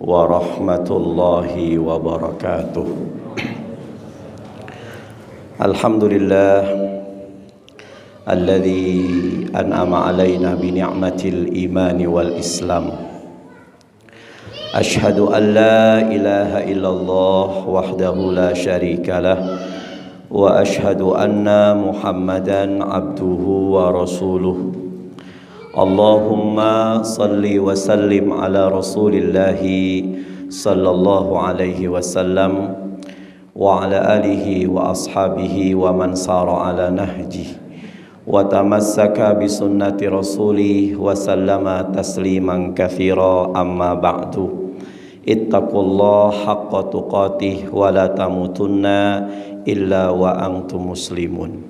warahmatullahi wabarakatuh. Alhamdulillah alladzi an'ama alaina bi ni'matil imani wal islam. Ashhadu an la ilaha illallah wahdahu la syarikalah wa ashhadu anna Muhammadan abduhu wa rasuluh. Allahumma salli wa sallim ala rasulillahi sallallahu alaihi wasallam wa ala alihi wa ashabihi wa man sara ala nahji wa tamassaka bi sunnati rasulih wa sallama tasliman katsira, amma ba'du. Ittaqullaha haqqa tuqatih wa la tamutunna illa wa antum muslimun.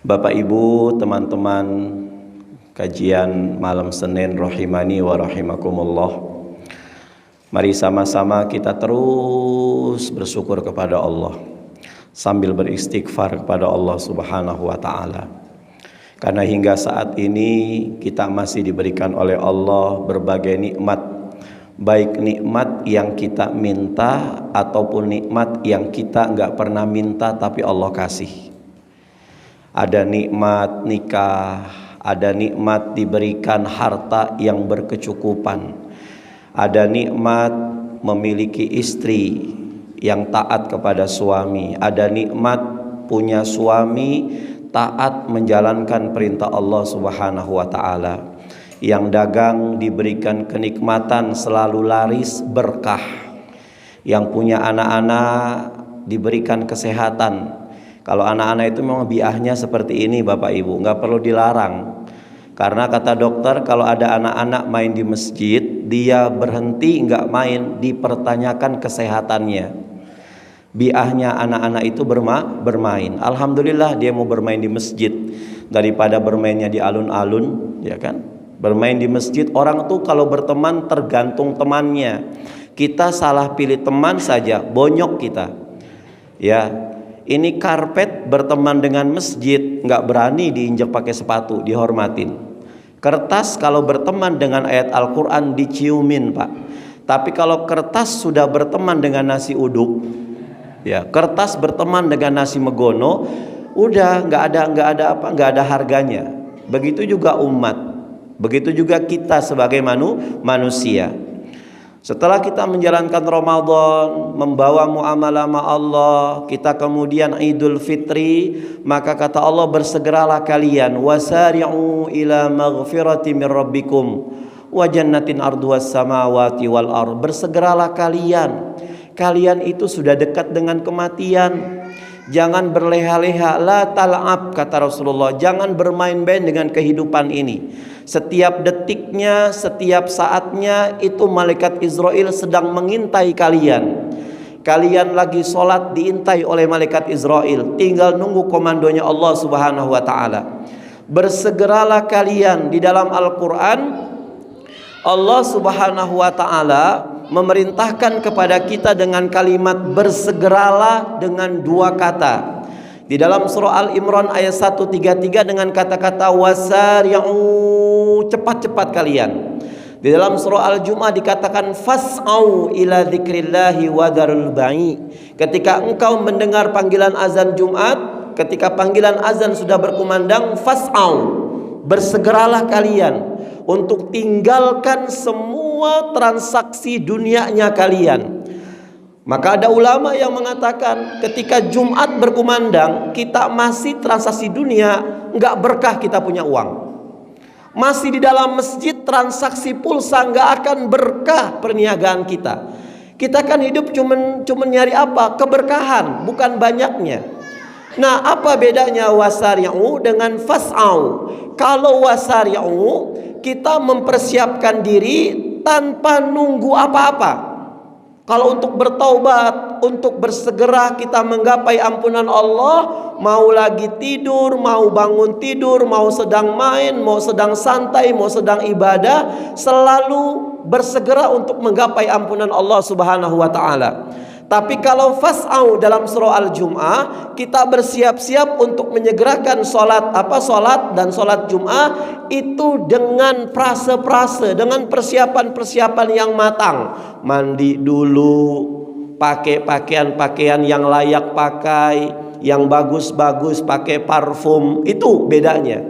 Bapak Ibu, teman-teman kajian malam Senin rahimani wa rahimakumullah. Mari sama-sama kita terus bersyukur kepada Allah sambil beristighfar kepada Allah Subhanahu wa taala. Karena hingga saat ini kita masih diberikan oleh Allah berbagai nikmat, baik nikmat yang kita minta ataupun nikmat yang kita enggak pernah minta tapi Allah kasih. Ada nikmat nikah, ada nikmat diberikan harta yang berkecukupan, ada nikmat memiliki istri yang taat kepada suami, ada nikmat punya suami taat menjalankan perintah Allah Subhanahu wa taala. Yang dagang diberikan kenikmatan selalu laris berkah. Yang punya anak-anak diberikan kesehatan. Kalau anak-anak itu memang biahnya seperti ini Bapak Ibu, nggak perlu dilarang. Karena kata dokter kalau ada anak-anak main di masjid, dia berhenti nggak main, dipertanyakan kesehatannya. Biahnya anak-anak itu bermain. Alhamdulillah dia mau bermain di masjid daripada bermainnya di alun-alun, ya kan? Bermain di masjid, orang tuh kalau berteman tergantung temannya. Kita salah pilih teman saja, bonyok kita. Ya. Ini karpet berteman dengan masjid, nggak berani diinjak pakai sepatu, dihormatin. Kertas kalau berteman dengan ayat Al-Quran diciumin Pak. Tapi kalau kertas sudah berteman dengan nasi uduk, ya kertas berteman dengan nasi megono, udah nggak ada harganya. Begitu juga umat, begitu juga kita sebagai manusia. Setelah kita menjalankan Ramadan, membawa muamalah sama Allah, kita kemudian Idul Fitri, maka kata Allah, bersegeralah kalian, wasari'u ila maghfirati min rabbikum wa jannatin arduhas samawati wal ard. Bersegeralah kalian. Kalian itu sudah dekat dengan kematian. Jangan berleha-leha, la tal'ab kata Rasulullah. Jangan bermain-main dengan kehidupan ini. Setiap detiknya, setiap saatnya itu malaikat Israel sedang mengintai kalian. Kalian lagi sholat diintai oleh malaikat Israel. Tinggal nunggu komandonya Allah Subhanahu wa ta'ala. Bersegeralah kalian. Di dalam Al-Quran Allah Subhanahu wa ta'ala memerintahkan kepada kita dengan kalimat bersegeralah dengan dua kata. Di dalam surah Al-Imran ayat 133 dengan kata-kata wasari'u, cepat-cepat kalian. Di dalam surah Al-Jumu'ah dikatakan fas'au ila dzikrillahi wa dzarul bai'. Ketika engkau mendengar panggilan azan Jumat, ketika panggilan azan sudah berkumandang, fas'au, bersegeralah kalian untuk tinggalkan semua transaksi dunianya kalian. Maka ada ulama yang mengatakan ketika Jumat berkumandang, kita masih transaksi dunia, nggak berkah kita punya uang. Masih di dalam masjid transaksi pulsa, nggak akan berkah perniagaan kita. Kita kan hidup cuman nyari apa? Keberkahan, bukan banyaknya. Nah, apa bedanya wasari'u dengan fas'au? Kalau wasari'u, kita mempersiapkan diri tanpa nunggu apa-apa. Kalau untuk bertaubat, untuk bersegera kita menggapai ampunan Allah, mau lagi tidur, mau bangun tidur, mau sedang main, mau sedang santai, mau sedang ibadah, selalu bersegera untuk menggapai ampunan Allah Subhanahu wa taala. Tapi kalau fas'au dalam surah Al-Jum'ah, kita bersiap-siap untuk menyegerakan sholat dan sholat Jum'ah itu dengan prase-prase, dengan persiapan-persiapan yang matang. Mandi dulu, pakai pakaian-pakaian yang layak pakai, yang bagus-bagus, pakai parfum, itu bedanya.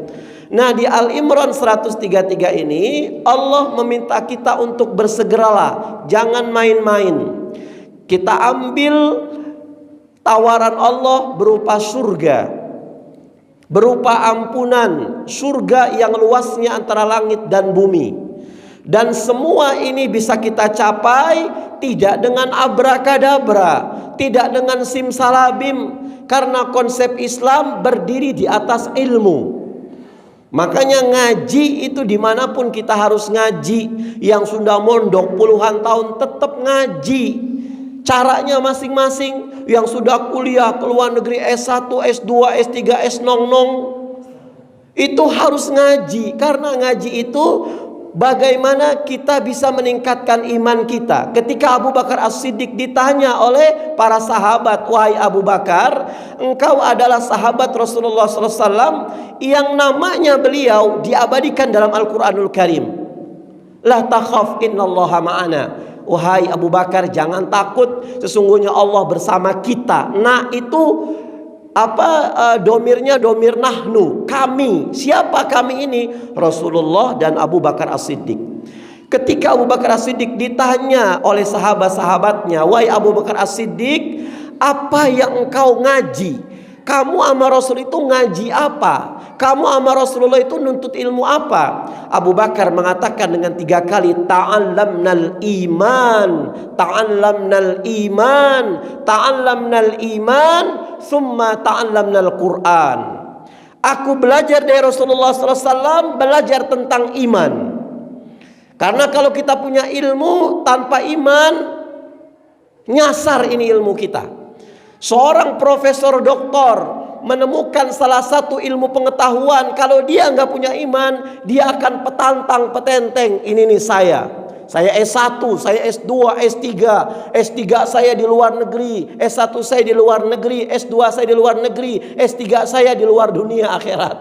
Nah, di Al-Imran 133 ini Allah meminta kita untuk bersegeralah, jangan main-main. Kita ambil tawaran Allah berupa surga, berupa ampunan, surga yang luasnya antara langit dan bumi. Dan semua ini bisa kita capai tidak dengan abrakadabra, tidak dengan simsalabim, karena konsep Islam berdiri di atas ilmu. Makanya ngaji itu dimanapun kita harus ngaji. Yang sudah mondok puluhan tahun tetap ngaji. Caranya masing-masing. Yang sudah kuliah ke luar negeri S1, S2, S3, S-nong-nong, itu harus ngaji. Karena ngaji itu bagaimana kita bisa meningkatkan iman kita. Ketika Abu Bakar As-Siddiq ditanya oleh para sahabat, wahai Abu Bakar, engkau adalah sahabat Rasulullah SAW yang namanya beliau diabadikan dalam Al-Quranul Karim. La takhaf innallaha ma'ana. Wahai Abu Bakar, jangan takut, sesungguhnya Allah bersama kita. Nah, itu domirnya domir nahnu, kami. Siapa kami ini? Rasulullah dan Abu Bakar As-Siddiq. Ketika Abu Bakar As-Siddiq ditanya oleh sahabat-sahabatnya, wahai Abu Bakar As-Siddiq, apa yang engkau ngaji? Kamu sama Rasul itu ngaji apa? Kamu sama Rasulullah itu nuntut ilmu apa? Abu Bakar mengatakan dengan 3 kali, ta'allamnal iman, ta'allamnal iman, ta'allamnal iman, summa ta'allamnal Quran. Aku belajar dari Rasulullah SAW, belajar tentang iman. Karena kalau kita punya ilmu tanpa iman, nyasar ini ilmu kita. Seorang profesor doktor menemukan salah satu ilmu pengetahuan, kalau dia nggak punya iman, dia akan petantang petenteng. Ini nih saya S1, saya S2, S3, S3 saya di luar negeri, S1 saya di luar negeri, S2 saya di luar negeri, S3 saya di luar dunia akhirat.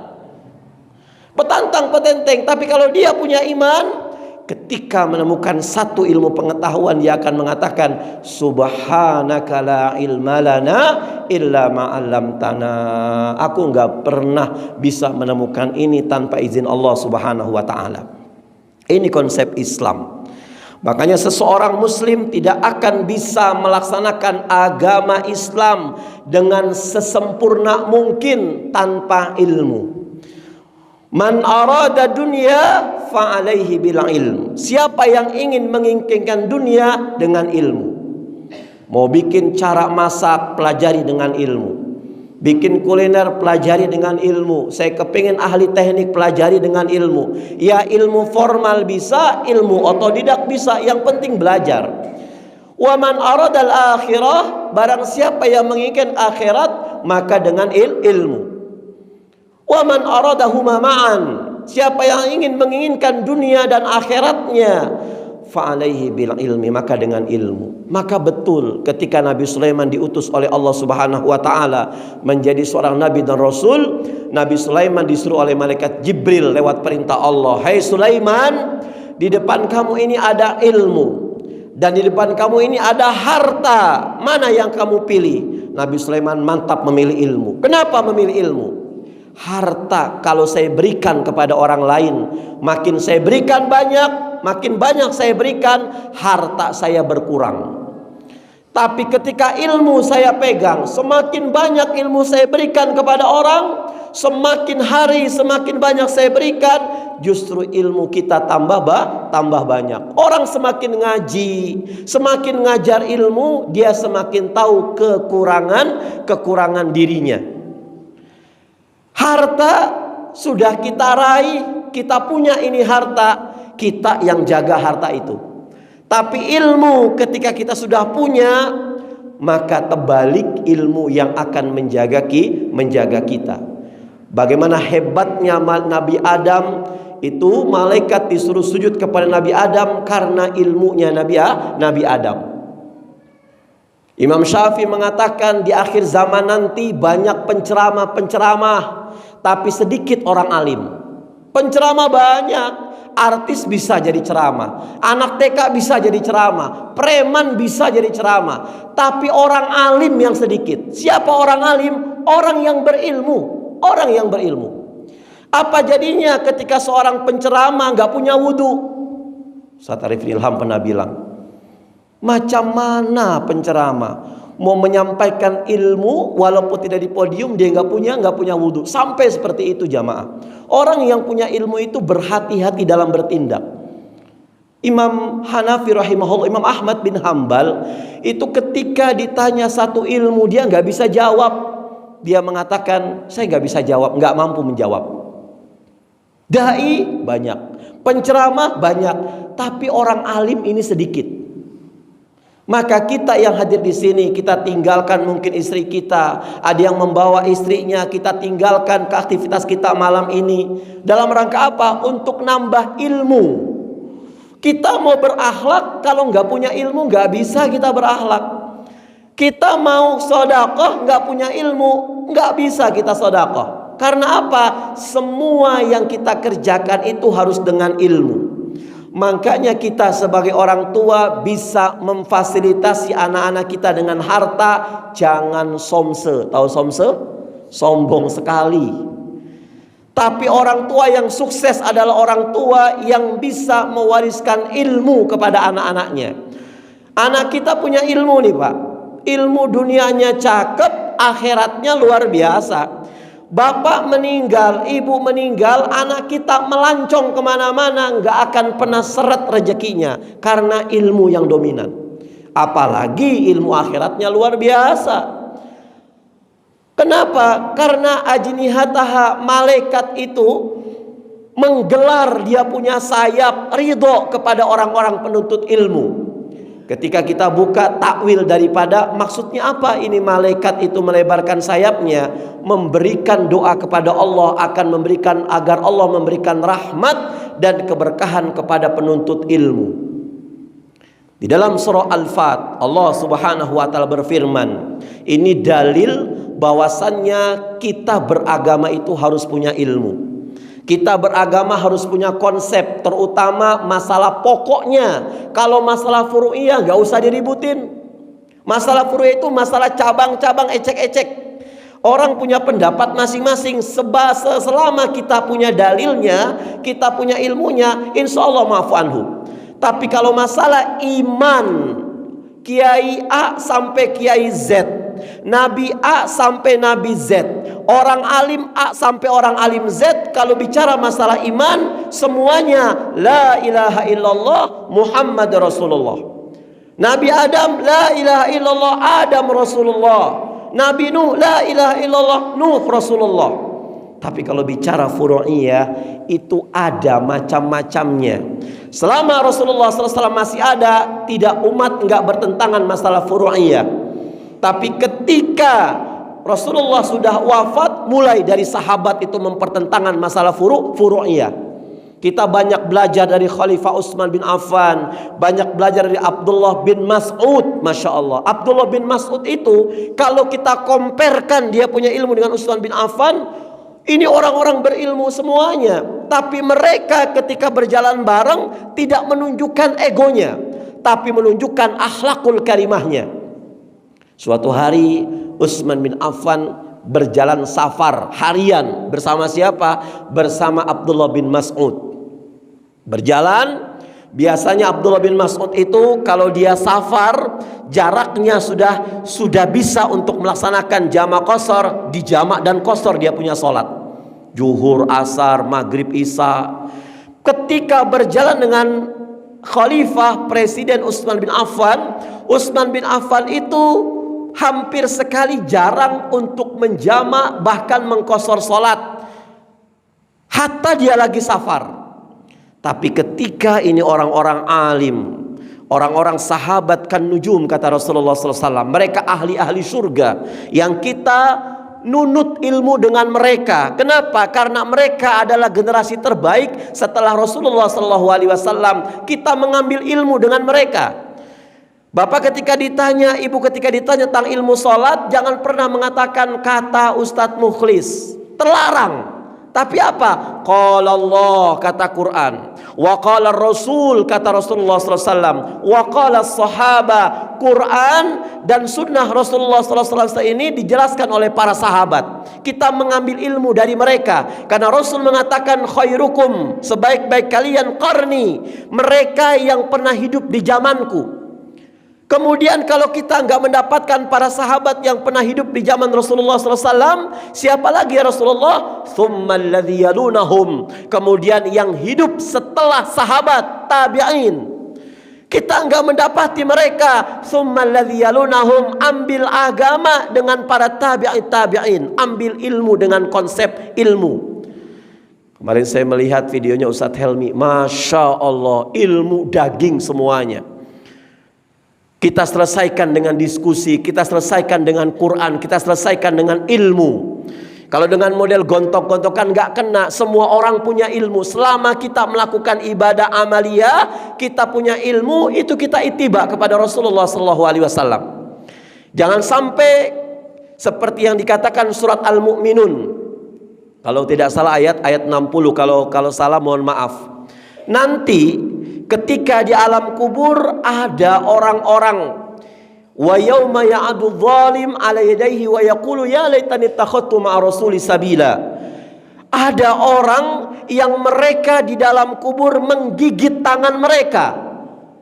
Petantang petenteng. Tapi kalau dia punya iman, ketika menemukan satu ilmu pengetahuan, dia akan mengatakan, subhanaka la ilma lana illa ma 'allamtana. Aku enggak pernah bisa menemukan ini tanpa izin Allah Subhanahu wa taala. Ini konsep Islam. Makanya seseorang muslim tidak akan bisa melaksanakan agama Islam dengan sesempurna mungkin tanpa ilmu. Man arada dunya fa alaihi bil ilm. Siapa yang ingin menginginkan dunia, dengan ilmu. Mau bikin cara masak, pelajari dengan ilmu. Bikin kuliner, pelajari dengan ilmu. Saya kepingin ahli teknik, pelajari dengan ilmu. Ya, ilmu formal bisa, ilmu otodidak bisa, yang penting belajar. Wa man aradal akhirah, barang siapa yang menginginkan akhirat, maka dengan ilmu. Wa man aradahuma ma'an, siapa yang menginginkan dunia dan akhiratnya, fa alaihi bil ilmi, maka dengan ilmu. Maka betul ketika Nabi Sulaiman diutus oleh Allah Subhanahu wa taala menjadi seorang nabi dan rasul, Nabi Sulaiman disuruh oleh malaikat Jibril lewat perintah Allah, hai Sulaiman, di depan kamu ini ada ilmu dan di depan kamu ini ada harta, mana yang kamu pilih? Nabi Sulaiman mantap memilih ilmu. Kenapa memilih ilmu? Harta kalau saya berikan kepada orang lain, makin saya berikan banyak, makin banyak saya berikan, harta saya berkurang. Tapi ketika ilmu saya pegang, semakin banyak ilmu saya berikan kepada orang, semakin hari semakin banyak saya berikan, justru ilmu kita tambah banyak. Orang semakin ngaji, semakin ngajar ilmu, dia semakin tahu kekurangan dirinya. Harta sudah kita raih, kita punya ini harta, kita yang jaga harta itu. Tapi ilmu ketika kita sudah punya, maka terbalik ilmu yang akan menjaga kita. Bagaimana hebatnya Nabi Adam, itu malaikat disuruh sujud kepada Nabi Adam karena ilmunya Nabi Adam. Imam Syafi'i mengatakan di akhir zaman nanti banyak penceramah-penceramah, tapi sedikit orang alim. Penceramah banyak, artis bisa jadi ceramah, anak TK bisa jadi ceramah, preman bisa jadi ceramah, tapi orang alim yang sedikit. Siapa orang alim? Orang yang berilmu, orang yang berilmu. Apa jadinya ketika seorang penceramah nggak punya wudhu? Ustaz Arifin Ilham pernah bilang, macam mana penceramah mau menyampaikan ilmu walaupun tidak di podium, dia nggak punya wudhu. Sampai seperti itu jamaah. Orang yang punya ilmu itu berhati-hati dalam bertindak. Imam Hanafi rahimahullah, Imam Ahmad bin Hambal itu ketika ditanya satu ilmu dia nggak bisa jawab, dia mengatakan saya nggak bisa jawab, nggak mampu menjawab. Dai banyak, penceramah banyak, tapi orang alim ini sedikit. Maka kita yang hadir di sini, kita tinggalkan mungkin istri kita, ada yang membawa istrinya, kita tinggalkan ke aktivitas kita malam ini dalam rangka apa? Untuk nambah ilmu. Kita mau berakhlak, kalau nggak punya ilmu nggak bisa kita berakhlak. Kita mau sedekah, nggak punya ilmu nggak bisa kita sedekah. Karena apa? Semua yang kita kerjakan itu harus dengan ilmu. Makanya kita sebagai orang tua bisa memfasilitasi anak-anak kita dengan harta. Jangan somse. Tahu somse? Sombong sekali. Tapi orang tua yang sukses adalah orang tua yang bisa mewariskan ilmu kepada anak-anaknya. Anak kita punya ilmu nih Pak. Ilmu dunianya cakep, akhiratnya luar biasa. Bapak meninggal, ibu meninggal, anak kita melancong kemana-mana, nggak akan pernah seret rezekinya karena ilmu yang dominan. Apalagi ilmu akhiratnya luar biasa. Kenapa? Karena ajnihataha, malaikat itu menggelar dia punya sayap ridho kepada orang-orang penuntut ilmu. Ketika kita buka takwil daripada maksudnya apa ini malaikat itu melebarkan sayapnya, memberikan doa kepada Allah akan memberikan agar Allah memberikan rahmat dan keberkahan kepada penuntut ilmu. Di dalam surah Al-Fat Allah Subhanahu wa taala berfirman, ini dalil bahwasannya kita beragama itu harus punya ilmu. Kita beragama harus punya konsep, terutama masalah pokoknya. Kalau masalah furu'iyah gak usah diributin. Masalah furu'iyah itu masalah cabang-cabang ecek-ecek. Orang punya pendapat masing-masing. Selama kita punya dalilnya, kita punya ilmunya, insya Allah maafu anhu. Tapi kalau masalah iman, Kiai A sampai Kiai Z, Nabi A sampai Nabi Z, orang alim A sampai orang alim Z, kalau bicara masalah iman semuanya la ilaha illallah Muhammad Rasulullah. Nabi Adam la ilaha illallah Adam Rasulullah. Nabi Nuh la ilaha illallah Nuh Rasulullah. Tapi kalau bicara furu'iyah itu ada macam-macamnya. Selama Rasulullah SAW masih ada, tidak umat enggak bertentangan masalah furu'iyah. Tapi ketika Rasulullah sudah wafat, mulai dari sahabat itu mempertentangkan masalah furu'iyah. Kita banyak belajar dari Khalifah Utsman bin Affan, banyak belajar dari Abdullah bin Mas'ud. Masya Allah, Abdullah bin Mas'ud itu kalau kita comparekan dia punya ilmu dengan Utsman bin Affan, ini orang-orang berilmu semuanya. Tapi mereka ketika berjalan bareng tidak menunjukkan egonya, tapi menunjukkan akhlakul karimahnya. Suatu hari Utsman bin Affan berjalan safar harian bersama siapa? Bersama Abdullah bin Mas'ud. Berjalan, biasanya Abdullah bin Mas'ud itu kalau dia safar jaraknya sudah bisa untuk melaksanakan jamak qashar. Di jamak dan qashar dia punya sholat Zuhur, asar, maghrib, isya. Ketika berjalan dengan Khalifah Presiden Utsman bin Affan, Utsman bin Affan itu hampir sekali jarang untuk menjamak bahkan mengqashar sholat hatta dia lagi safar. Tapi ketika ini orang-orang alim, orang-orang sahabat kan nujum kata Rasulullah SAW, mereka ahli-ahli surga yang kita nunut ilmu dengan mereka. Kenapa? Karena mereka adalah generasi terbaik setelah Rasulullah SAW. Kita mengambil ilmu dengan mereka. Bapak ketika ditanya, ibu ketika ditanya tentang ilmu sholat, jangan pernah mengatakan kata Ustadz Mukhlis. Terlarang. Tapi apa? Qala Allah, kata Quran. Wa qala Rasul, kata Rasulullah SAW. Wa qala sahaba. Quran dan sunnah Rasulullah SAW ini dijelaskan oleh para sahabat. Kita mengambil ilmu dari mereka. Karena Rasul mengatakan khairukum, sebaik-baik kalian qarni, mereka yang pernah hidup di zamanku. Kemudian kalau kita nggak mendapatkan para sahabat yang pernah hidup di zaman Rasulullah SAW, siapa lagi ya Rasulullah? Tsummal ladzi yalunahum. Kemudian yang hidup setelah sahabat, tabi'in. Kita nggak mendapati mereka. Tsummal ladzi yalunahum. Ambil agama dengan para tabi'in. Ambil ilmu dengan konsep ilmu. Kemarin saya melihat videonya Ustadz Helmi. Masya Allah, ilmu daging semuanya. Kita selesaikan dengan diskusi, kita selesaikan dengan Quran, kita selesaikan dengan ilmu. Kalau dengan model gontok-gontokan nggak kena. Semua orang punya ilmu. Selama kita melakukan ibadah amaliyah, kita punya ilmu, itu kita ittiba kepada Rasulullah SAW. Jangan sampai seperti yang dikatakan surat Al-Mu'minun. Kalau tidak salah ayat 60. Kalau salah mohon maaf. Nanti ketika di alam kubur ada orang-orang, wa yauma ya'adu zalim ala yadayhi wa yaqulu ya laitani takhadtu ma'a rasuli sabila. Ada orang yang mereka di dalam kubur menggigit tangan mereka,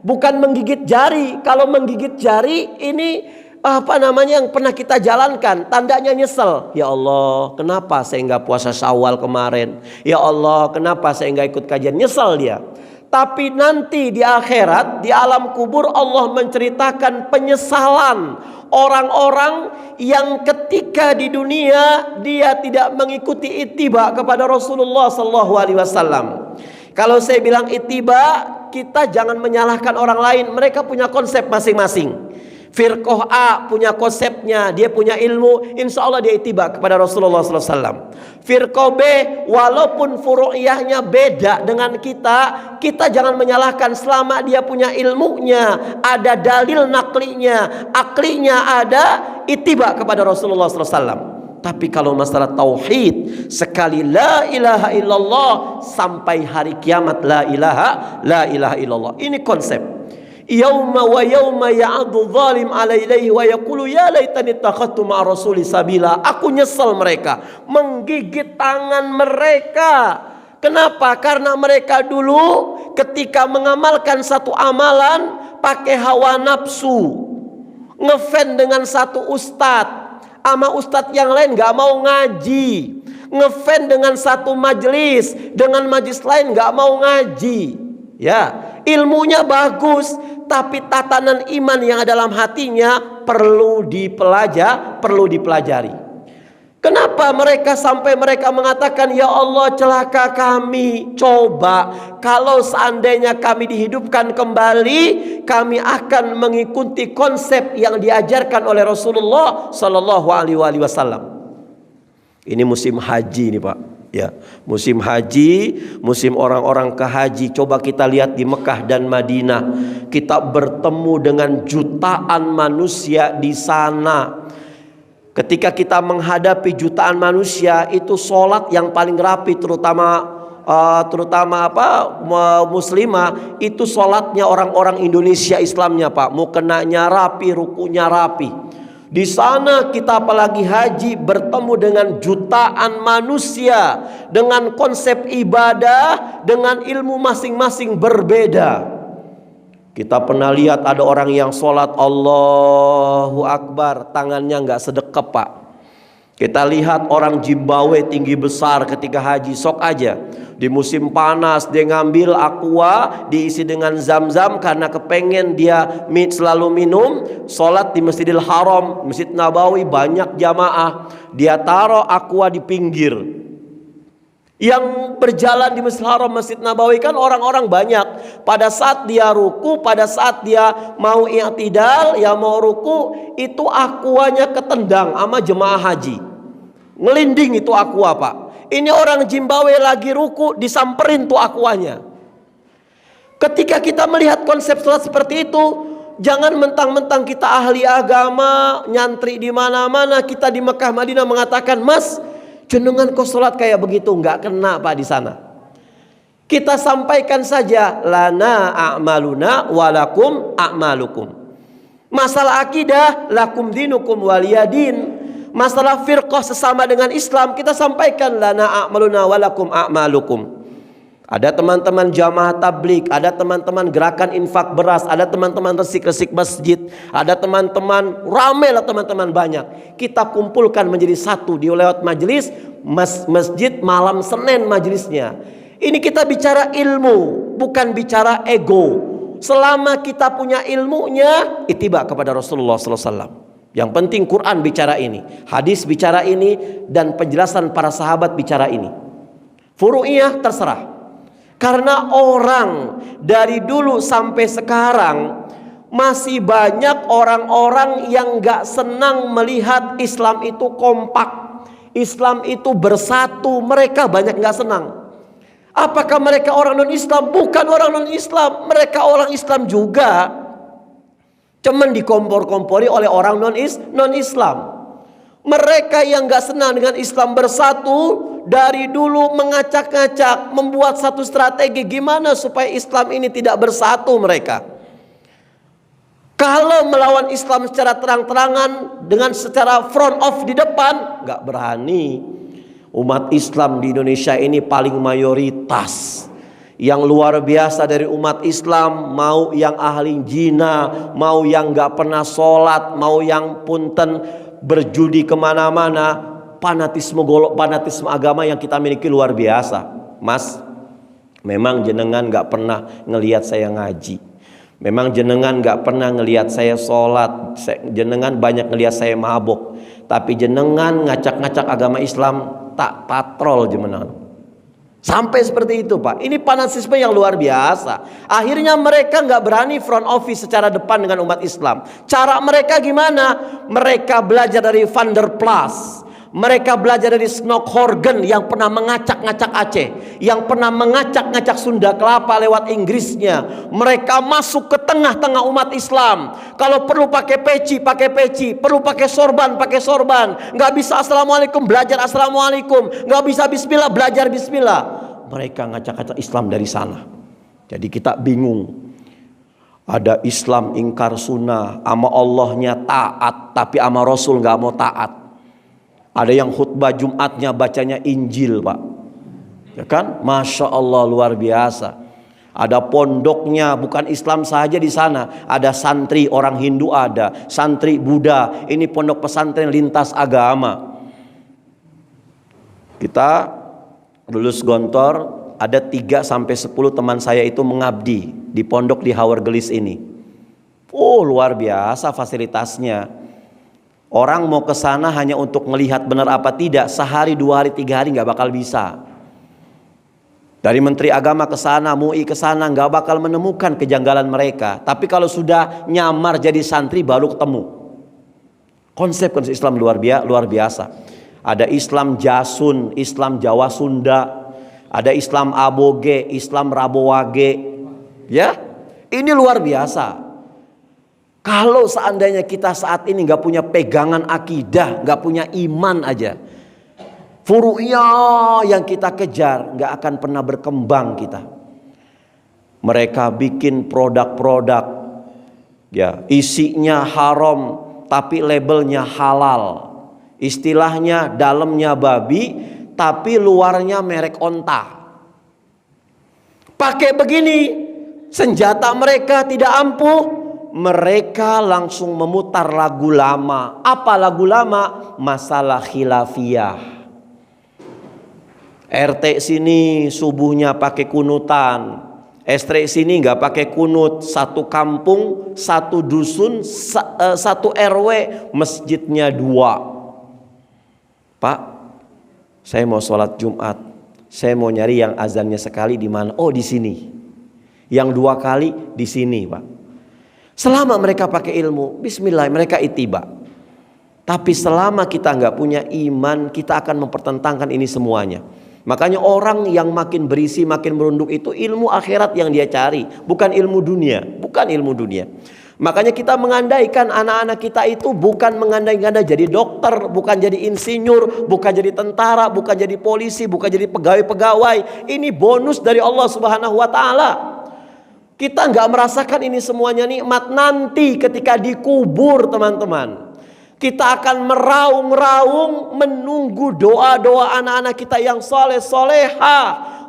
bukan menggigit jari. Kalau menggigit jari ini yang pernah kita jalankan, tandanya nyesel. Ya Allah, kenapa saya nggak puasa Syawal kemarin? Ya Allah, kenapa saya nggak ikut kajian? Nyesel dia. Tapi nanti di akhirat, di alam kubur, Allah menceritakan penyesalan orang-orang yang ketika di dunia dia tidak mengikuti ittiba kepada Rasulullah SAW. Kalau saya bilang ittiba, kita jangan menyalahkan orang lain. Mereka punya konsep masing-masing. Firqah A punya konsepnya, dia punya ilmu, insya Allah dia ittiba kepada Rasulullah SAW. Firqah B walaupun furu'iyahnya beda dengan kita jangan menyalahkan selama dia punya ilmunya, ada dalil naklinya, aklinya ada, ittiba kepada Rasulullah SAW. Tapi kalau masalah tauhid, sekali la ilaha illallah sampai hari kiamat la ilaha illallah. Ini konsep. Yauma wa yauma ya'adhu zalim ala ilaihi wa yaqulu ya laitani takhadtu ma'a rasuli sabila. Aku nyesel mereka menggigit tangan mereka. Kenapa? Karena mereka dulu ketika mengamalkan satu amalan pakai hawa nafsu, ngefan dengan satu ustadz, sama ustadz yang lain gak mau ngaji, ngefan dengan satu majelis, dengan majelis lain gak mau ngaji. Ya, ilmunya bagus, tapi tatanan iman yang ada dalam hatinya perlu dipelajari. Kenapa mereka sampai mereka mengatakan ya Allah celaka kami? Coba kalau seandainya kami dihidupkan kembali, kami akan mengikuti konsep yang diajarkan oleh Rasulullah Sallallahu Alaihi Wasallam. Ini musim haji nih Pak. Ya, musim haji, musim orang-orang ke haji. Coba kita lihat di Mekah dan Madinah, kita bertemu dengan jutaan manusia di sana. Ketika kita menghadapi jutaan manusia, itu sholat yang paling rapi, terutama muslimah, itu sholatnya orang-orang Indonesia Islamnya Pak. Mukenanya rapi, rukunya rapi. Di sana kita apalagi haji bertemu dengan jutaan manusia dengan konsep ibadah, dengan ilmu masing-masing berbeda. Kita pernah lihat ada orang yang sholat Allahu Akbar, tangannya nggak sedekap Pak. Kita lihat orang Zimbabwe tinggi besar ketika haji, sok aja di musim panas dia ngambil aqua diisi dengan zam-zam karena kepengen dia selalu minum. Sholat di Masjidil Haram, Masjid Nabawi banyak jamaah, dia taruh aqua di pinggir. Yang berjalan di Masjidil Haram, Masjid Nabawi kan orang-orang banyak. Pada saat dia ruku, pada saat dia mau i'tidal, ya mau ruku, itu aquanya ketendang sama jemaah haji. Ngelinding itu aqua Pak. Ini orang Zimbabwe lagi ruku, disamperin tuh aquanya. Ketika kita melihat konsep sholat seperti itu, Jangan mentang-mentang kita ahli agama, nyantri di mana-mana, kita di Mekah Madinah mengatakan, "Mas, jenengan kok sholat kayak begitu?" Nggak kena Pak di sana. Kita sampaikan saja, lana a'maluna walakum a'malukum. Masalah akidah, lakum dinukum waliyadin. Masalah firqah sesama dengan Islam, kita sampaikan, lana a'maluna walakum a'malukum. Ada teman-teman jamaah tablik, ada teman-teman gerakan infak beras, ada teman-teman resik-resik masjid, ada teman-teman ramai lah, teman-teman banyak. Kita kumpulkan menjadi satu di lewat majelis masjid malam Senin majelisnya. Ini kita bicara ilmu, bukan bicara ego. Selama kita punya ilmunya, ittiba kepada Rasulullah SAW. Yang penting Quran bicara ini, hadis bicara ini, dan penjelasan para sahabat bicara ini. Furu'iyah terserah. Karena orang dari dulu sampai sekarang masih banyak orang-orang yang gak senang melihat Islam itu kompak, Islam itu bersatu. Mereka banyak gak senang. Apakah mereka orang non-Islam? Bukan orang non-Islam, mereka orang Islam juga, cuman dikompor-kompori oleh orang non-Islam. Mereka yang gak senang dengan Islam bersatu dari dulu mengacak-ngacak, membuat satu strategi gimana supaya Islam ini tidak bersatu mereka. Kalau melawan Islam secara terang-terangan dengan secara front off di depan, gak berani. Umat Islam di Indonesia ini paling mayoritas. Yang luar biasa dari umat Islam, mau yang ahli jina, mau yang gak pernah sholat, mau yang punten berjudi kemana-mana. Fanatisme agama yang kita miliki luar biasa. Mas, memang jenengan gak pernah ngelihat saya ngaji, memang jenengan gak pernah ngelihat saya sholat, jenengan banyak ngelihat saya mabuk, tapi jenengan ngacak-ngacak agama Islam tak patrol jenengan. Sampai seperti itu Pak. Ini fanatisme yang luar biasa. Akhirnya mereka nggak berani front office secara depan dengan umat Islam. Cara mereka gimana? Mereka belajar dari Van der Plas. Mereka belajar dari Snoek Horgen yang pernah mengacak-ngacak Aceh, yang pernah mengacak-ngacak Sunda Kelapa lewat Inggrisnya. Mereka masuk ke tengah-tengah umat Islam. Kalau perlu pakai peci, perlu pakai sorban, nggak bisa assalamualaikum, belajar assalamualaikum, nggak bisa bismillah, belajar bismillah. Mereka ngacak-ngacak Islam dari sana. Jadi kita bingung. Ada Islam ingkar sunnah, ama Allahnya taat, tapi ama Rasul nggak mau taat. Ada yang khutbah Jumatnya bacanya Injil Pak, ya kan? Masya Allah, luar biasa. Ada pondoknya bukan Islam saja di sana, ada santri orang Hindu, ada santri Buddha. Ini pondok pesantren lintas agama. Kita lulus Gontor, ada 3-10 teman saya itu mengabdi di pondok di Hawergelis ini. Oh, luar biasa fasilitasnya. Orang mau ke sana hanya untuk melihat benar apa tidak, sehari, 2 hari, 3 hari nggak bakal bisa. Dari Menteri Agama ke sana, MUI ke sana, nggak bakal menemukan kejanggalan mereka. Tapi kalau sudah nyamar jadi santri baru ketemu. Konsep Islam luar biasa. Ada Islam Jasun, Islam Jawa Sunda, ada Islam Aboge, Islam Rabowage. Ya, ini luar biasa. Kalau seandainya kita saat ini nggak punya pegangan akidah, nggak punya iman aja, furu'iyah yang kita kejar nggak akan pernah berkembang kita. Mereka bikin produk-produk, ya isinya haram tapi labelnya halal. Istilahnya dalamnya babi tapi luarnya merek onta. Pakai begini, senjata mereka tidak ampuh. Mereka langsung memutar lagu lama. Apa lagu lama? Masalah khilafiyah. RT sini subuhnya pakai kunutan, ST sini nggak pakai kunut. Satu kampung, satu dusun, satu RW, masjidnya 2. Pak, saya mau sholat Jumat, saya mau nyari yang azannya sekali di mana? Oh, di sini. Yang 2 kali di sini Pak. Selama mereka pakai ilmu, bismillah, mereka ittiba. Tapi selama kita nggak punya iman, kita akan mempertentangkan ini semuanya. Makanya orang yang makin berisi, makin merunduk itu ilmu akhirat yang dia cari, bukan ilmu dunia, Makanya kita mengandaikan anak-anak kita itu bukan mengandai-andai jadi dokter, bukan jadi insinyur, bukan jadi tentara, bukan jadi polisi, bukan jadi pegawai-pegawai. Ini bonus dari Allah Subhanahu wa taala. Kita nggak merasakan ini semuanya nikmat nanti ketika dikubur, teman-teman. Kita akan meraung-raung menunggu doa-doa anak-anak kita yang soleh-soleha,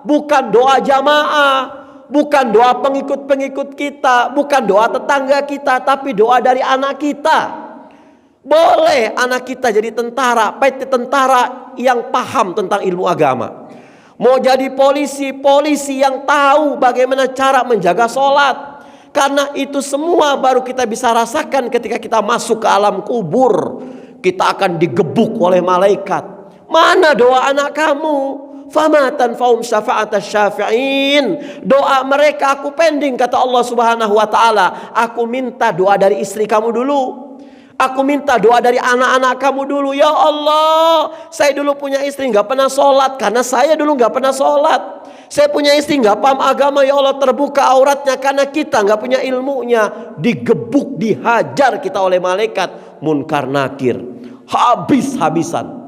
bukan doa jamaah. Bukan doa pengikut-pengikut kita, bukan doa tetangga kita, tapi doa dari anak kita. Boleh anak kita jadi tentara, PT tentara yang paham tentang ilmu agama. Mau jadi polisi, polisi yang tahu bagaimana cara menjaga sholat. Karena itu semua baru kita bisa rasakan ketika kita masuk ke alam kubur. Kita akan digebuk oleh malaikat. Mana doa anak kamu? Fama tanfa'um syafa'atas syafi'in. Doa mereka aku pending, kata Allah Subhanahu wa taala. Aku minta doa dari istri kamu dulu. Aku minta doa dari anak-anak kamu dulu. Ya Allah, saya dulu punya istri nggak pernah sholat karena saya dulu nggak pernah sholat. Saya punya istri nggak paham agama, ya Allah, terbuka auratnya karena kita nggak punya ilmunya. Digebuk, dihajar kita oleh malaikat munkar nakir, habis-habisan.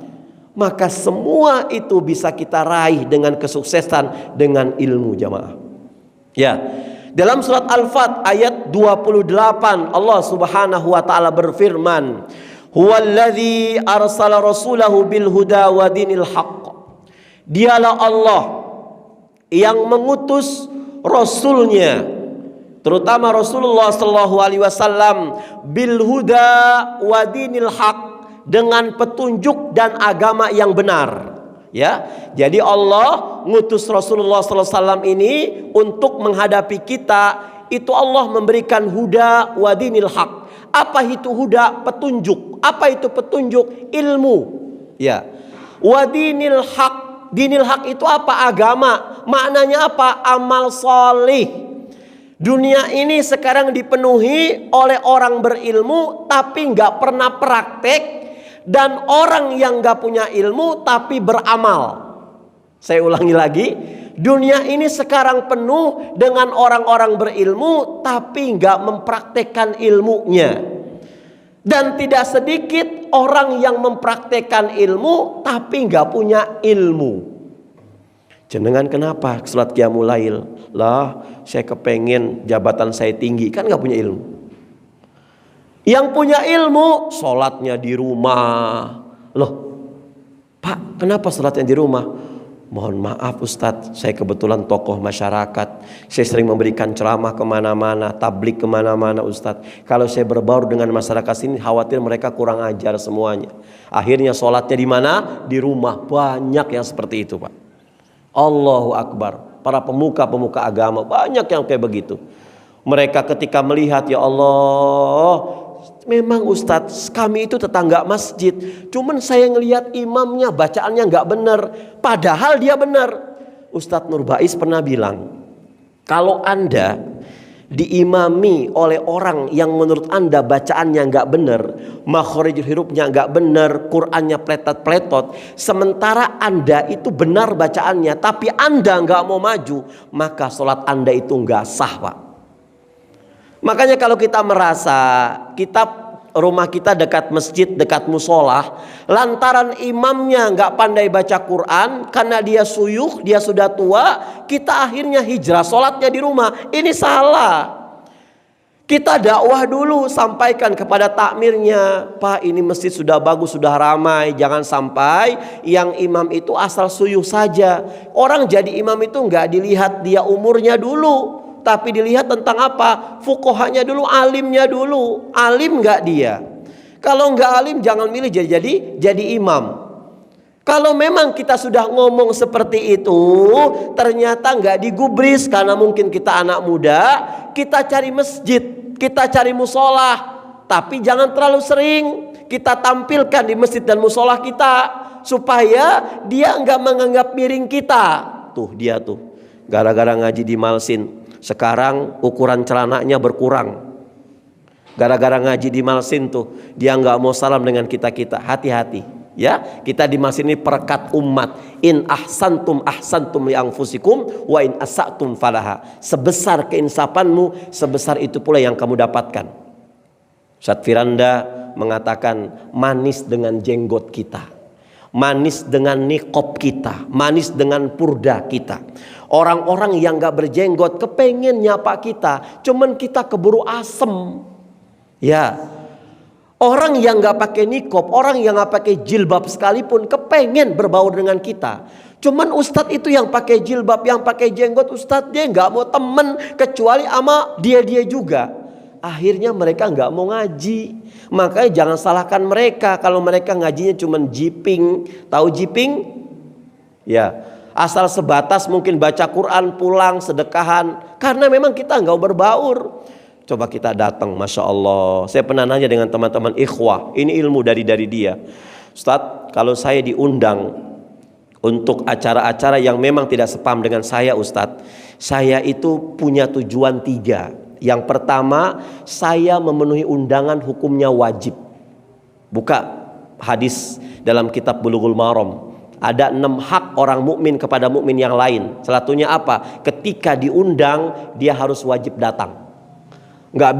Maka semua itu bisa kita raih dengan kesuksesan dengan ilmu, jamaah. Ya, dalam surat Al-Fat ayat 28 Allah Subhanahu wa taala berfirman, "Huwallazi arsala rasulahu bil huda wa dinil haqq." Dialah Allah yang mengutus rasulnya, terutama Rasulullah sallallahu alaihi wasallam, bil huda wa dinil haqq, dengan petunjuk dan agama yang benar. Ya, jadi Allah ngutus Rasulullah SAW ini untuk menghadapi kita. Itu Allah memberikan huda wa dinil haq. Apa itu huda? Petunjuk. Apa itu petunjuk? Ilmu. Ya, wa dinil haq. Dinil haq itu apa? Agama. Maknanya apa? Amal solih. Dunia ini sekarang dipenuhi oleh orang berilmu tapi nggak pernah praktek, dan orang yang gak punya ilmu tapi beramal. Saya ulangi lagi, dunia ini sekarang penuh dengan orang-orang berilmu tapi gak mempraktekkan ilmunya. Dan tidak sedikit orang yang mempraktekkan ilmu tapi gak punya ilmu. Jenengan kenapa sholat qiyamul lail? Lah, saya kepengen jabatan saya tinggi, kan gak punya ilmu. Yang punya ilmu sholatnya di rumah. Loh, Pak, kenapa sholatnya di rumah? Mohon maaf Ustadz, saya kebetulan tokoh masyarakat. Saya sering memberikan ceramah kemana-mana, tablik kemana-mana Ustadz. Kalau saya berbaur dengan masyarakat sini, khawatir mereka kurang ajar semuanya. Akhirnya sholatnya di mana? Di rumah. Banyak yang seperti itu, Pak. Allahu Akbar. Para pemuka-pemuka agama banyak yang kayak begitu. Mereka ketika melihat, ya Allah, memang Ustadz, kami itu tetangga masjid, cuman saya ngelihat imamnya bacaannya nggak benar, padahal dia benar. Ustadz Nurbais pernah bilang, kalau Anda diimami oleh orang yang menurut Anda bacaannya nggak benar, makhorijul hurufnya nggak benar, Qurannya pletot-pletot, sementara Anda itu benar bacaannya, tapi Anda nggak mau maju, maka sholat Anda itu nggak sah, Pak. Makanya kalau kita merasa rumah kita dekat masjid, dekat musola, lantaran imamnya nggak pandai baca Quran karena dia suyuh, dia sudah tua, kita akhirnya hijrah sholatnya di rumah. Ini salah. Kita dakwah dulu, sampaikan kepada takmirnya, Pak, ini masjid sudah bagus, sudah ramai, jangan sampai yang imam itu asal suyuh saja. Orang jadi imam itu nggak dilihat dia umurnya dulu, tapi dilihat tentang apa? Fuqahanya dulu, alimnya dulu. Alim nggak dia? Kalau nggak alim jangan milih jadi imam. Kalau memang kita sudah ngomong seperti itu, ternyata nggak digubris karena mungkin kita anak muda, kita cari masjid, kita cari musola, tapi jangan terlalu sering. Kita tampilkan di masjid dan musola kita supaya dia nggak menganggap miring kita. Tuh dia tuh, gara-gara ngaji di Malsin, sekarang ukuran celananya berkurang. Gara-gara ngaji di Malsin tuh, dia nggak mau salam dengan kita-kita. Hati-hati, ya. Kita di Malsin ini perekat umat. In ahsantum ahsantum li anfusikum wa in asatum falaha. Sebesar keinsafanmu, sebesar itu pula yang kamu dapatkan. Ustadz Firanda mengatakan manis dengan jenggot kita, manis dengan niqab kita, manis dengan purda kita. Orang-orang yang gak berjenggot kepengen nyapa kita, cuman kita keburu asem. Ya, orang yang gak pakai niqab, orang yang gak pakai jilbab sekalipun kepengen berbaur dengan kita. Cuman ustadz itu yang pakai jilbab, yang pakai jenggot, ustadz dia gak mau temen kecuali sama dia juga. Akhirnya mereka nggak mau ngaji. Makanya jangan salahkan mereka kalau mereka ngajinya cuma jiping. Tahu jiping? Ya, asal sebatas mungkin baca Quran, pulang sedekahan. Karena memang kita nggak berbaur. Coba kita datang, Masya Allah. Saya pernah nanya dengan teman-teman ikhwah, ini ilmu dari dia. Ustadz, kalau saya diundang untuk acara-acara yang memang tidak sepaham dengan saya, Ustadz, saya itu punya tujuan 3. Yang pertama, saya memenuhi undangan hukumnya wajib. Buka hadis dalam kitab Bulughul Maram. Ada 6 hak orang mukmin kepada mukmin yang lain. Salah satunya apa? Ketika diundang, dia harus wajib datang. Nggak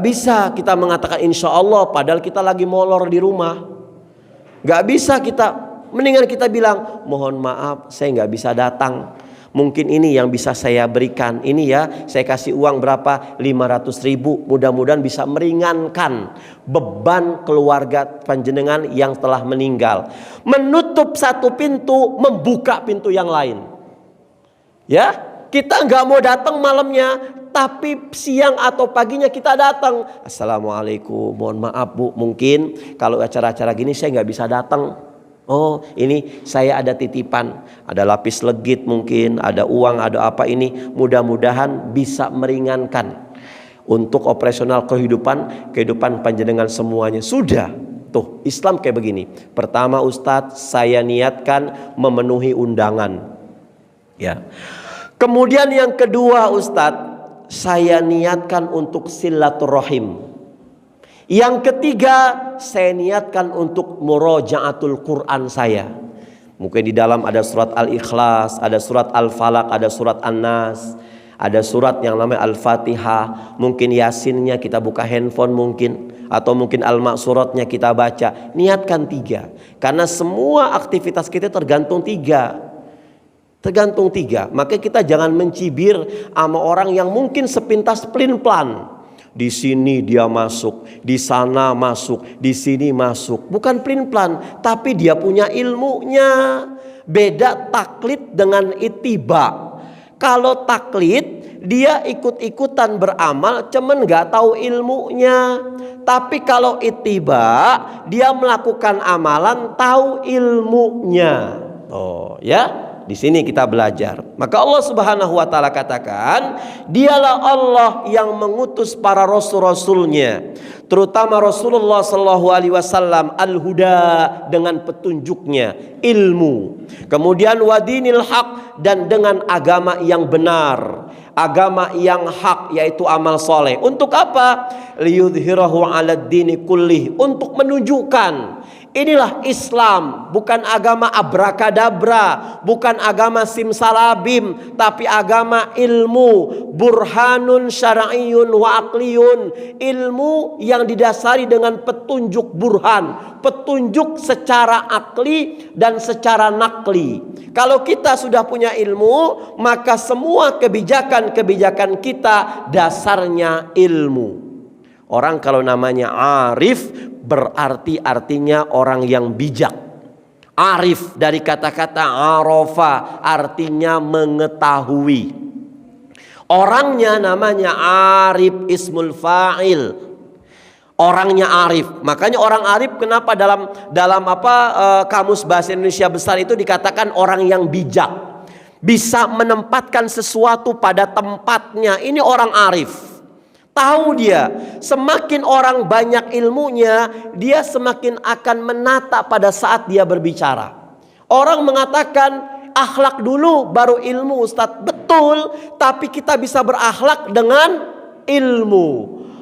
bisa kita mengatakan insya Allah padahal kita lagi molor di rumah. Nggak bisa kita. Mendingan kita bilang, mohon maaf saya nggak bisa datang. Mungkin ini yang bisa saya berikan. Ini ya, saya kasih uang berapa? 500.000. Mudah-mudahan bisa meringankan beban keluarga panjenengan yang telah meninggal. Menutup satu pintu, membuka pintu yang lain. Ya, kita nggak mau datang malamnya, tapi siang atau paginya kita datang. Assalamualaikum, mohon maaf Bu, mungkin kalau acara-acara gini saya nggak bisa datang. Oh, ini saya ada titipan, ada lapis legit mungkin, ada uang, ada apa ini. Mudah-mudahan bisa meringankan untuk operasional kehidupan panjenengan semuanya. Sudah, tuh Islam kayak begini. Pertama Ustadz, saya niatkan memenuhi undangan. Ya. Kemudian yang kedua Ustadz, saya niatkan untuk silaturahim. Yang ketiga, saya niatkan untuk murajaatul Quran saya. Mungkin di dalam ada surat Al-Ikhlas, ada surat Al-Falaq, ada surat An-Nas, ada surat yang namanya Al-Fatihah. Mungkin Yasinnya kita buka handphone mungkin, atau mungkin Al-Ma'suratnya kita baca. Niatkan 3, karena semua aktivitas kita tergantung 3. Tergantung 3. Maka kita jangan mencibir sama orang yang mungkin sepintas pelin-pelan. Di sini dia masuk, di sana masuk, di sini masuk. Bukan pelin-pelan, tapi dia punya ilmunya. Beda taklid dengan ittiba. Kalau taklid, dia ikut-ikutan beramal, cuman gak tahu ilmunya. Tapi kalau ittiba, dia melakukan amalan, tahu ilmunya. Oh ya. Di sini kita belajar. Maka Allah Subhanahu wa taala katakan, dialah Allah yang mengutus para rasul-rasulnya, terutama Rasulullah sallallahu alaihi wasallam al-huda, dengan petunjuknya, ilmu. Kemudian wadinil haq, dan dengan agama yang benar, agama yang hak, yaitu amal soleh. Untuk apa? Liyudhhirahu 'alad dini kullih, untuk menunjukkan inilah Islam, bukan agama abrakadabra, bukan agama simsalabim, tapi agama ilmu, burhanun syar'iyyun wa aqliyun, ilmu yang didasari dengan petunjuk burhan, petunjuk secara akli dan secara nakli. Kalau kita sudah punya ilmu, maka semua kebijakan-kebijakan kita dasarnya ilmu. Orang kalau namanya arif berarti artinya orang yang bijak. Arif dari kata-kata arafa, artinya mengetahui. Orangnya namanya arif, ismul fa'il. Orangnya arif. Makanya orang arif kenapa dalam kamus bahasa Indonesia besar itu dikatakan orang yang bijak. Bisa menempatkan sesuatu pada tempatnya. Ini orang arif. Tahu dia, semakin orang banyak ilmunya, dia semakin akan menata pada saat dia berbicara. Orang mengatakan akhlak dulu baru ilmu, Ustadz. Betul, tapi kita bisa berakhlak dengan ilmu.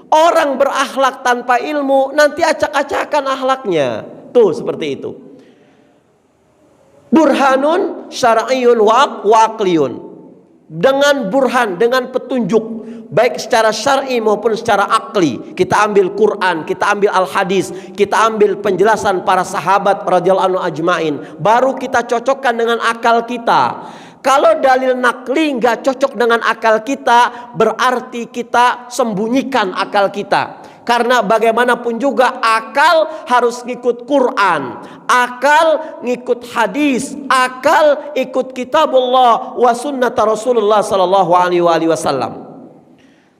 Orang berakhlak tanpa ilmu nanti acak-acakan akhlaknya. Tuh seperti itu. Burhanun syar'iyyun wa aqliyun. dengan burhan, dengan petunjuk, baik secara syar'i maupun secara akli. Kita ambil Quran, kita ambil al-hadis, kita ambil penjelasan para sahabat radhiyallahu anhu ajmain, baru kita cocokkan dengan akal kita. Kalau dalil nakli nggak cocok dengan akal kita, berarti kita sembunyikan akal kita. Karena bagaimanapun juga akal harus ngikut Quran, akal ngikut hadis, akal ikut kitabullah wa sunnata Rasulullah sallallahu alaihi wasallam.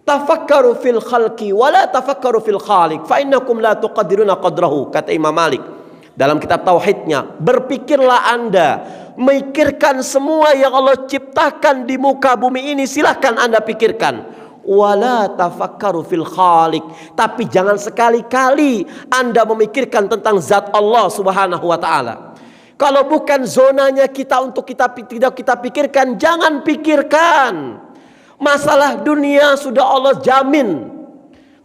Tafakkaru fil khalqi wa la tafakkaru fil khaliq fa innakum la tuqaddiruna qadrahu, kata Imam Malik dalam kitab tauhidnya. Berpikirlah Anda, memikirkan semua yang Allah ciptakan di muka bumi ini, silahkan Anda pikirkan. Wala tafakkaru fil khaliq, tapi jangan sekali-kali Anda memikirkan tentang zat Allah subhanahu wa ta'ala. Kalau bukan zonanya kita untuk tidak kita pikirkan, jangan pikirkan. Masalah dunia sudah Allah jamin,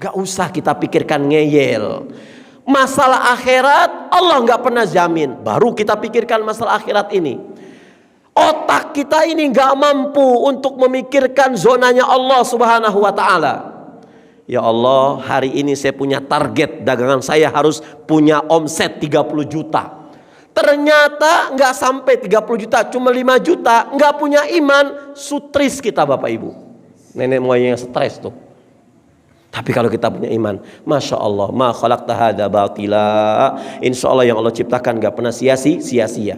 gak usah kita pikirkan ngeyel. Masalah akhirat Allah gak pernah jamin, baru kita pikirkan masalah akhirat ini. Otak kita ini gak mampu untuk memikirkan zonanya Allah subhanahu wa ta'ala. Ya Allah, hari ini saya punya target dagangan saya harus punya omset 30 juta. Ternyata gak sampai 30 juta, cuma 5 juta. Gak punya iman, sutris kita Bapak Ibu. Nenek moyangnya stres tuh. Tapi kalau kita punya iman, Masya Allah, ma khalaqta hadza batila, insya Allah yang Allah ciptakan gak pernah sia-sia.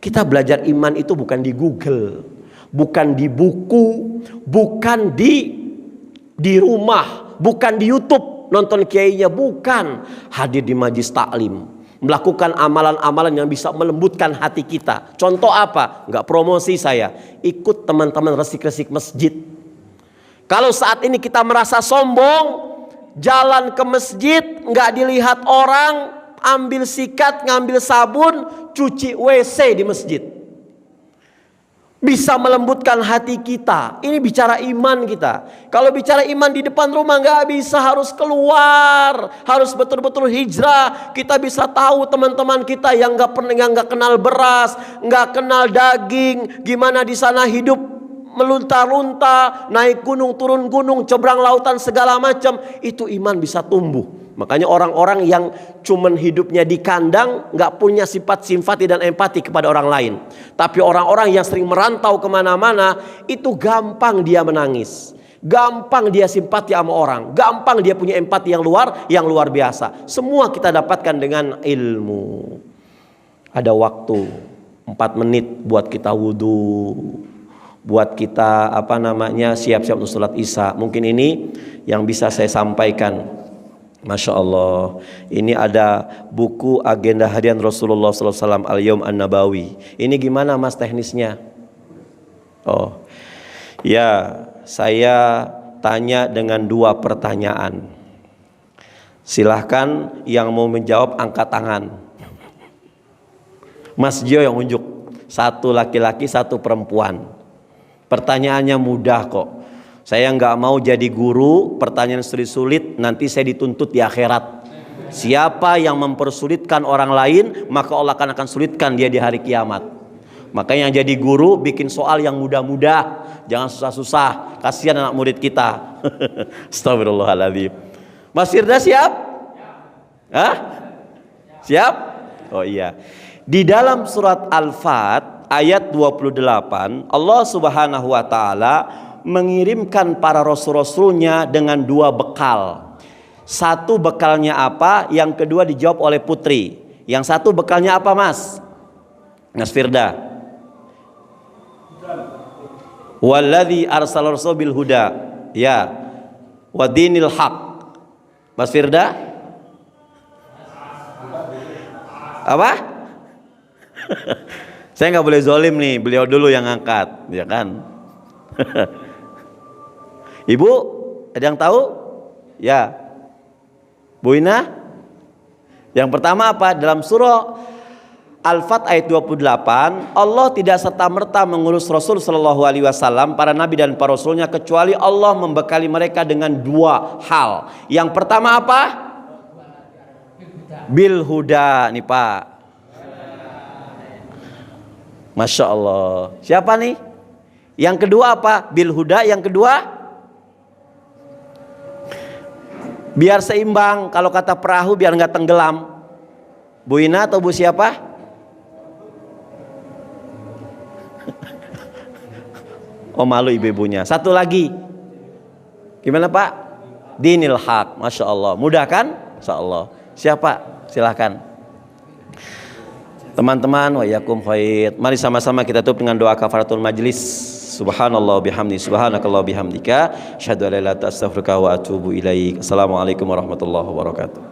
Kita belajar iman itu bukan di Google, bukan di buku, bukan di rumah, bukan di YouTube nonton kiainya, bukan. Hadir di majlis taklim, melakukan amalan-amalan yang bisa melembutkan hati kita. Contoh apa? Nggak promosi saya, ikut teman-teman resik-resik masjid. Kalau saat ini kita merasa sombong, jalan ke masjid nggak dilihat orang, ambil sikat, ngambil sabun, cuci WC di masjid. Bisa melembutkan hati kita. Ini bicara iman kita. Kalau bicara iman di depan rumah nggak bisa, harus keluar, harus betul-betul hijrah. Kita bisa tahu teman-teman kita yang nggak kenal beras, nggak kenal daging, gimana di sana hidup melunta-lunta, naik gunung, turun gunung, cebrang lautan segala macam. Itu iman bisa tumbuh. Makanya orang-orang yang cuman hidupnya di kandang, nggak punya sifat simpati dan empati kepada orang lain. Tapi orang-orang yang sering merantau kemana-mana, itu gampang dia menangis, gampang dia simpati sama orang, gampang dia punya empati yang luar biasa. Semua kita dapatkan dengan ilmu. Ada waktu 4 menit buat kita wudhu, buat kita siap-siap untuk sholat isya. Mungkin ini yang bisa saya sampaikan. Masya Allah, ini ada buku agenda harian Rasulullah SAW Al-Yawm An-Nabawi. Ini gimana Mas teknisnya? Oh ya, saya tanya dengan 2 pertanyaan. Silahkan yang mau menjawab angkat tangan. Mas Gio yang unjuk. 1 laki-laki, 1 perempuan. Pertanyaannya mudah kok. Saya nggak mau jadi guru, pertanyaan sulit-sulit, nanti saya dituntut di akhirat. Siapa yang mempersulitkan orang lain, maka Allah akan sulitkan dia di hari kiamat. Makanya yang jadi guru, bikin soal yang mudah-mudah, jangan susah-susah. Kasihan anak murid kita. Astagfirullahaladzim. Mas Firda siap? Hah? Siap? Oh iya. Di dalam surat Al-Fat ayat 28, Allah Subhanahu wa ta'ala mengirimkan para rasul-rasulnya dengan 2 bekal. 1 bekalnya apa? Yang kedua dijawab oleh putri. Yang 1 bekalnya apa Mas? Mas Firda. Walladzi arsala rasulahu bil huda. Ya. Wa dinil haq. Mas Firda? Apa? Saya nggak boleh zolim nih, beliau dulu yang angkat, ya kan? Ibu, ada yang tahu? Ya. Bu Ina? Yang pertama apa? Dalam surah Al-Fat ayat 28, Allah tidak serta-merta mengurus Rasul sallallahu alaihi wasallam, para nabi dan para rasulnya, kecuali Allah membekali mereka dengan 2 hal. Yang pertama apa? Bil huda nih Pak. Masya Allah. Siapa nih? Yang kedua apa? Bil huda. Yang kedua, biar seimbang. Kalau kata perahu biar nggak tenggelam. Bu Ina atau Bu siapa? Oh malu ibu-ibunya. Satu lagi. Gimana Pak? Dinil haq. Masya Allah. Mudah kan? Insya Allah. Siapa? Silahkan. Teman-teman, wa yakum khair. Mari sama-sama kita tutup dengan doa kafaratul majlis. Subhanallah bihamdi. Subhanakallah bihamdika. Asyhadu an la ilaha illa anta astaghfiruka wa atubu ilaik. Assalamualaikum warahmatullahi wabarakatuh.